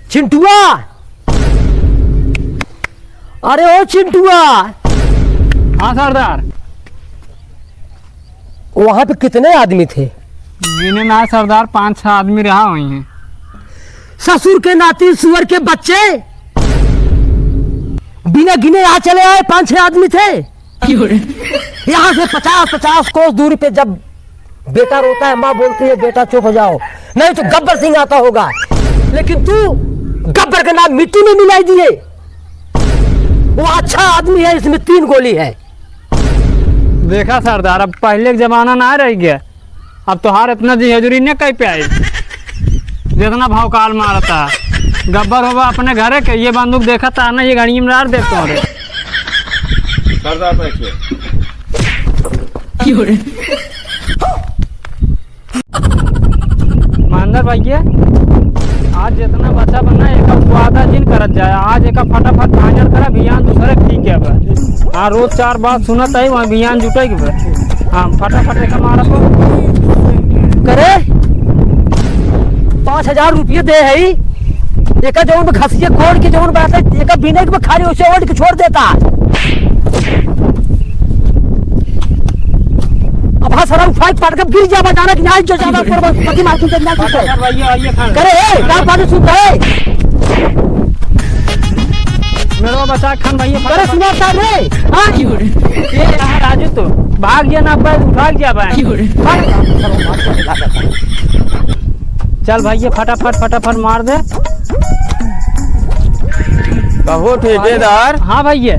चिंटुआ, अरे ओ चिंटुआ। हाँ सरदार। वहां पे कितने आदमी थे? गिने ना सरदार, 5-6 आदमी रहा हुई हैं। ससुर के नाती सुअर के बच्चे बिना गिने यहाँ चले आए, 5-6 आदमी थे। यहाँ से 50-50 कोस दूरी पे जब बेटा रोता है, माँ बोलती है बेटा चुप हो जाओ, नहीं तो गब्बर सिंह आता होगा। लेकिन तू गब्बर का नाम मिट्टी में मिलाई दिए। वो अच्छा आदमी है, इसमें 3 गोली है। देखा सरदार, अब पहले का जमाना ना रह गया। अब तोहार इतना जिहजूरी ने कहीं पे आई, जितना भौकाल मारता। गब्बर होगा अपने घरे के, ये बंदूक देखा था ना, ये गाड़ी में देखते हो रे सरदार। बैठिए। महेंद्र भैया, आज जितना बच्चा बनना एक वादा जिन करत जाए, आज एक फटाफट भाजर करा बियान दूसरे ठीक है बा। हाँ, रोज 4 बात सुनत है, वहाँ बियान जुटे के बा। हाँ, फटाफट एक मारा को करे 5000 रुपये दे है। एक जौन पे खसिया कोड़ के जौन बात है, एक बिना के खाली उसे ओढ़ के छोड़ देता। अब हाँ सारा फाइट पड़ के गिर जा, बचाना कि नहीं जो ज्यादा पति मार के ना करे ए क्या बात सुनता है मेरा बच्चा खान भैया। करे सुनाता रे। हां ये यहाँ राजू तो भाग गया ना, बैग उठा गया भाई। चल भैया फटाफट मार दे। कहो ठेकेदार। हाँ भैया।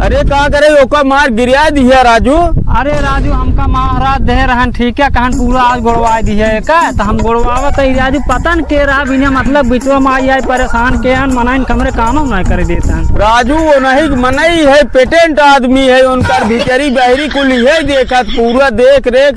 अरे का करे, ओका मार गिरिया दिया राजू। अरे राजू, हमका महाराज दे रहन ठीक है, कहन पूरा आज गोड़वा दिया है का, तो हम गोड़वावत है राजू। पता न के रहा बिना मतलब बिचवा में आई परेशान के हन, मनाइन कमरे काम नहीं करे देते हैं राजू। वो नहीं मनई है, पेटेंट आदमी है, उनका भीतरी बहरी कुल है देखा, पूरा देख रेख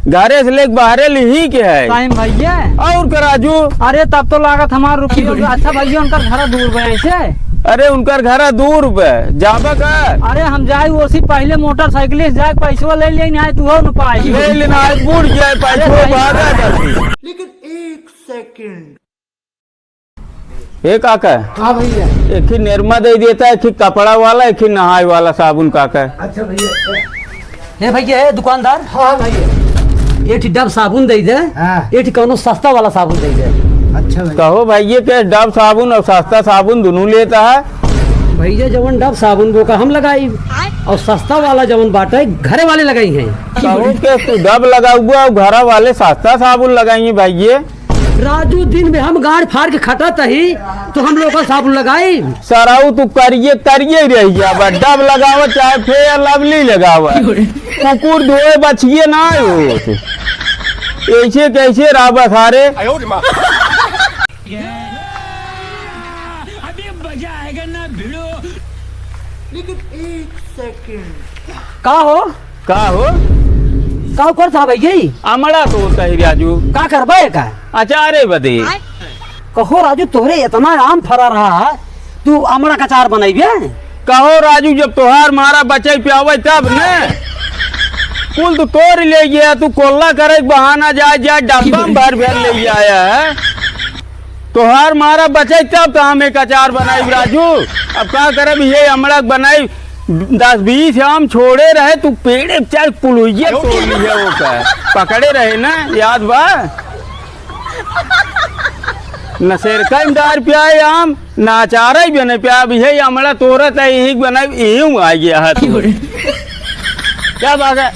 घरे से लेके बाहरे लिही के है टाइम भैया। और का राजू। अरे तब तो लागत हमारा रुपया। अच्छा भैया, उनका घर दूर गए से। अरे उनका घर दूर पे जाबा का। अरे हम जाए उसी पहले मोटरसाइकिल से जाए, पैसा ले ले नहीं तू हो न पाई ले लेना है, बूढ़ जाए पैसा भागा जाती। लेकिन 1 सेकंड। ये काका है? हाँ भैया। एक ही निरमा दे देता है, एक ही कपड़ा वाला, एक ही नहाए वाला साबुन काका है। अच्छा भैया। ये भैया है दुकानदार। हाँ भैया। एक डब साबुन दे दे। हाँ। एक कोनो सस्ता वाला साबुन दे दे। अच्छा भैया। कहो भैया के डब साबुन और सस्ता साबुन दोनों लेता है भैया। जवन डब साबुन वो का हम लगाई, और सस्ता वाला जवन बाटा घरे वाले लगाई हैं। कहो के तू डब लगा हुआ और घर वाले सस्ता साबुन लगाएंगे भैया। राजू, दिन में हम गाड़ फाड़ के खटत ही तो हम लोग का साबुन लगाई। सराऊ तू करिए रही जावा, डब लगावा चाहे फेयर लवली लगावा, कुकुर धोए बचिए ना हो। ऐसे कैसे राबा सारे। अभी मजा आएगा ना भिड़ो। लेकिन 1 सेकंड। का हो का कर था भैया? अमड़ा तो कही राजू। का करबे का? अचारे बदे। कहो राजू, तोहरे इतना आम फरा रहा, तू अमरा का चार बनाइबे? कहो राजू, जब तोहार मारा बचे प्यावे तब न कुल तो तोड़ ले गया, तू कोल्ला करे बहाना जाए डब्बा में भर ले आया है। तोहार मारा बचे तब तो हम एक अचार बनाई राजू। अब क्या करे ये अमड़ा बनाई, 10-20 आम छोड़े रहे, तू पेड़े चार पुलुइया तोड़ लिए वो का पकड़े रहे ना, याद बा न सेरका इमदार प्याए आम ना अचार ही बने प्या भी है अमड़ा तोरत है, यही बनाई यही आ गया है। क्या बात है।